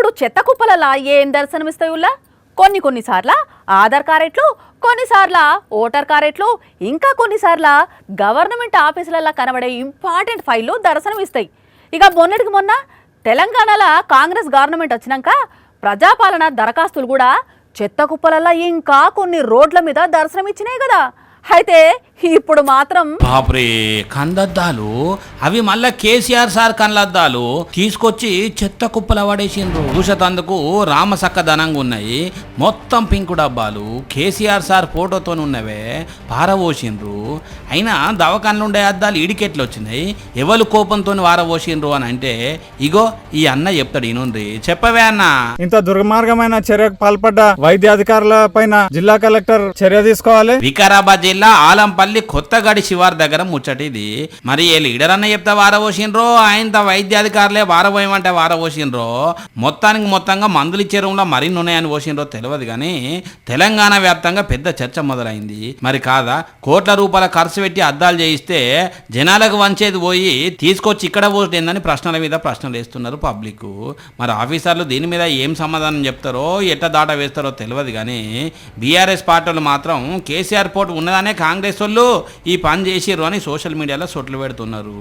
ఇప్పుడు చెత్త కుప్పలలా ఏం దర్శనమిస్తాయుల్లా కొన్నిసార్ల ఆధార్ కారెట్లు, కొన్నిసార్ల ఓటర్ కారెట్లు, ఇంకా కొన్నిసార్ల గవర్నమెంట్ ఆఫీసులలో కనబడే ఇంపార్టెంట్ ఫైళ్ళు దర్శనమిస్తాయి. ఇక మొన్నటికి మొన్న తెలంగాణలో కాంగ్రెస్ గవర్నమెంట్ వచ్చినాక ప్రజాపాలన దరఖాస్తులు కూడా చెత్త కుప్పలల్లో ఇంకా కొన్ని రోడ్ల మీద దర్శనమిచ్చినాయి కదా. అయితే ఇప్పుడు మాత్రం బాప్రే కందద్దాలు అవి మళ్ళా కేసీఆర్ సార్ కండ్లద్దాలు తీసుకొచ్చి చెత్త కుప్పల పడేసిండ్రు. చూసేతందుకు రామసక్కదనంగా ఉన్నాయి. మొత్తం పింకు డబ్బాలు కేసీఆర్ సార్ ఫోటోతో ఉన్నవే పారబోసిండ్రు. అయినా దవాఖానలు ఉండే అద్దాలు ఇడికెట్లు వచ్చినాయి, ఎవరు కోపంతో వారబోసిండ్రు అని అంటే ఇగో ఈ అన్న చెప్తాడు. ఇనుండ్రి, చెప్పవే అన్న. ఇంత దుర్మార్గమైన చర్యకు పాల్పడ్డ వైద్యాధికారుల పైన జిల్లా కలెక్టర్ చర్య తీసుకోవాలి. వికారాబాద్ జిల్లా ఆలంపల్లి కొత్తగడి శివార్ దగ్గర ముచ్చటిది. మరి ఏ లీడర్ అన్న చెప్తే వారబోసిండ్రో, ఆయన వైద్యాధికారులే వారబోయమంటే వారబోసిండ్రో, మొత్తంగా మందులు ఇచ్చే రూమ్లో మరిన్ని ఉన్నాయని పోసిండ్రో తెలియదు. కానీ తెలంగాణ వ్యాప్తంగా పెద్ద చర్చ మొదలైంది. మరి కాదా, కోట్ల రూపాయల ఖర్చు పెట్టి అద్దాలు చేయిస్తే జనాలకు వంచేది పోయి తీసుకొచ్చి ఇక్కడ పోసిందని ప్రశ్నల మీద ప్రశ్నలు వేస్తున్నారు పబ్లిక్. మరి ఆఫీసర్లు దీని మీద ఏం సమాధానం చెప్తారో, ఎట్ట దాట వేస్తారో తెలియదు. కానీ బీఆర్ఎస్ పార్టీలు మాత్రం కేసీఆర్ పోటు ఉన్నదనే కాంగ్రెస్ వాళ్ళు ఈ పని చేసిర్రు అని సోషల్ మీడియాలో సొట్లు పెడుతున్నారు.